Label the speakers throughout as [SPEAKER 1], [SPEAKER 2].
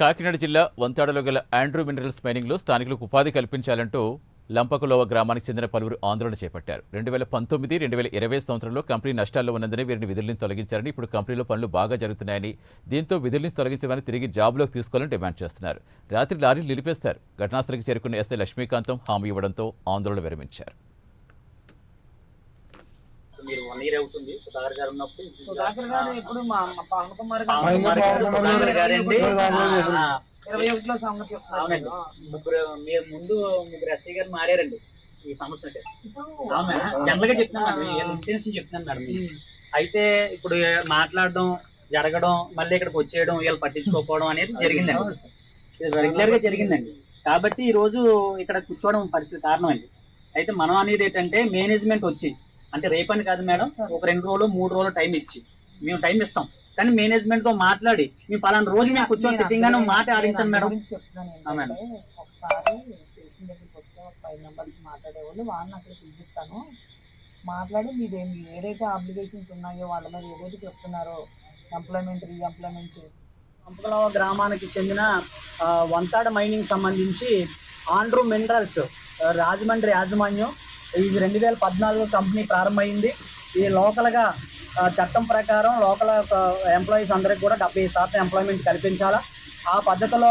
[SPEAKER 1] కాకినాడ జిల్లా వంతాడలో గల Andrew minerals మైనింగ్లో స్థానికులకు ఉపాధి కల్పించాలంటూ లంపకులోవ గ్రామానికి చెందిన పలువురు ఆందోళన చేపట్టారు. 2019-2020 సంవత్సరంలో కంపెనీ నష్టాల్లో ఉన్నందునే వీరిని విధుల నుంచి తొలగించారని, ఇప్పుడు కంపెనీలో పనులు బాగా జరుగుతున్నాయని, దీంతో విధుల నుంచి తొలగించమని తిరిగి జాబ్లోకి తీసుకోవాలని డిమాండ్ చేస్తున్నారు. రాత్రి లారీలు నిలిపేస్తారు. ఘటనాస్థలికి చేరుకున్న ఎస్ఐ లక్ష్మీకాంతం హామీ ఇవ్వడంతో ఆందోళన విరమించారు.
[SPEAKER 2] మీరు 1 ఇయర్ అవుతుంది సుధాకర్ గారు ఉన్నప్పుడు.
[SPEAKER 3] సుధాకర్ గారు ఇప్పుడు మా పవన్ కుమార్
[SPEAKER 2] సుధాకర్ గారండి.
[SPEAKER 3] 21లో సంగతి చెప్తాను.
[SPEAKER 2] మీరు ముందు ముగ్గురు ఎస్ఐ గారు మారారండి ఈ సమస్యకి. జనరల్ గా చెప్తున్నాను మేడం, ఇంటెన్షన్ చెప్తున్నాను మేడం. అయితే ఇప్పుడు మాట్లాడడం జరగడం మళ్ళీ ఇక్కడికి వచ్చేయడం వీళ్ళు పట్టించుకోకపోవడం అనేది జరిగిందండి, రెగ్యులర్ గా జరిగిందండి. కాబట్టి ఈ రోజు ఇక్కడ కూర్చోవడం పరిస్థితి కారణం అండి. అయితే మనం అనేది ఏంటంటే మేనేజ్మెంట్ వచ్చి, అంటే రేపని కాదు మేడం, ఒక 2 రోజులు 3 రోజులు టైం ఇచ్చి మేము టైం ఇస్తాం, కానీ మేనేజ్మెంట్ తో మాట్లాడి మేము పలానా రోజు మేము కూర్చొని సిట్టింగ్ గానే మాట ఆడించాం మేడం.
[SPEAKER 3] ఒకసారి స్టేషన్ దగ్గరికి వచ్చే 5 మెంబర్స్ మాట్లాడేవాళ్ళు, వాళ్ళని అక్కడ పిలిపిస్తాను, మాట్లాడి మీదేమి ఏదైతే అప్లికేషన్స్ ఉన్నాయో వాళ్ళ మీద ఏదైతే చెప్తున్నారో ఎంప్లాయ్మెంట్ రీఎంప్లాయ్మెంట్.
[SPEAKER 2] పంపకలవ గ్రామానికి చెందిన వంతాడ మైనింగ్ సంబంధించి ఆండ్రూ మినరల్స్ రాజమండ్రి యాజమాన్యం, ఇది 2014 కంపెనీ ప్రారంభమైంది. ఈ లోకల్గా చట్టం ప్రకారం లోకల్ ఎంప్లాయీస్ అందరికి కూడా 70% ఎంప్లాయ్మెంట్ కల్పించాలా. ఆ పద్ధతిలో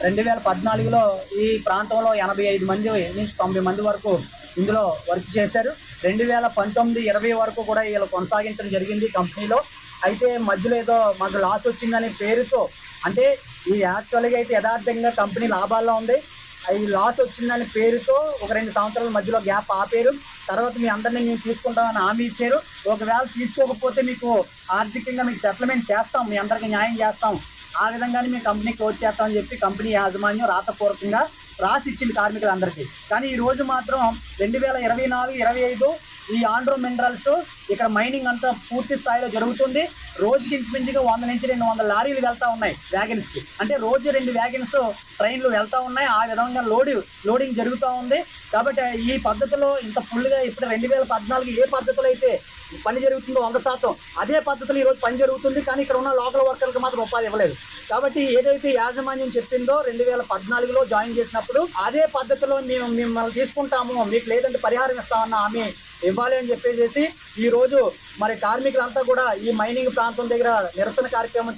[SPEAKER 2] 2014లో ఈ ప్రాంతంలో 85 మంది నుంచి 90 మంది వరకు ఇందులో వర్క్ చేశారు. 2019-20 వరకు కూడా వీళ్ళు కొనసాగించడం జరిగింది కంపెనీలో. అయితే మధ్యలో ఏదో మాకు లాస్ వచ్చిందనే పేరుతో, అంటే ఈ యాక్చువల్గా అయితే యథార్థంగా కంపెనీ లాభాల్లో ఉంది, ఈ లాస్ వచ్చిందనే పేరుతో ఒక 2 సంవత్సరాల మధ్యలో గ్యాప్ ఆపేరు. తర్వాత మీ అందరినీ మేము తీసుకుంటామని హామీ ఇచ్చారు. ఒకవేళ తీసుకోకపోతే మీకు ఆర్థికంగా మీకు సెటిల్మెంట్ చేస్తాం, మీ అందరికీ న్యాయం చేస్తాం, ఆ విధంగానే మీ కంపెనీ క్లోజ్ చేస్తామని చెప్పి కంపెనీ యాజమాన్యం రాతపూర్వకంగా రాసి ఇచ్చింది కార్మికులందరికీ. కానీ ఈ రోజు మాత్రం 2024-25 ఈ ఆండ్రూ మినరల్స్ ఇక్కడ మైనింగ్ అంతా పూర్తి స్థాయిలో జరుగుతుంది. రోజుకి ఇంచుమించుగా 100 నుంచి 200 లారీలు వెళ్తూ ఉన్నాయి వ్యాగన్స్కి, అంటే రోజు 2 వ్యాగన్స్ ట్రైన్లు వెళ్తూ ఉన్నాయి. ఆ విధంగా లోడింగ్ జరుగుతూ ఉంది. కాబట్టి ఈ పద్ధతిలో ఇంత ఫుల్గా ఇప్పుడు 2014 ఏ పద్ధతిలో అయితే పని జరుగుతుందో 100%, అదే పద్ధతిలో ఈరోజు పని జరుగుతుంది. కానీ ఇక్కడ ఉన్న లోకల్ వర్కర్లకు మాత్రం ఉపాధి ఇవ్వలేదు. కాబట్టి ఏదైతే యాజమాన్యం చెప్పిందో 2014లో జాయిన్ చేసినప్పుడు అదే పద్ధతిలో మేము మిమ్మల్ని తీసుకుంటాము, మీకు లేదంటే పరిహారం ఇస్తామన్న హామీ ఇవ్వాలి అని చెప్పేసి ఈ రోజు మరి కార్మికులంతా కూడా ఈ మైనింగ్ ప్రాంతం దగ్గర నిరసన కార్యక్రమం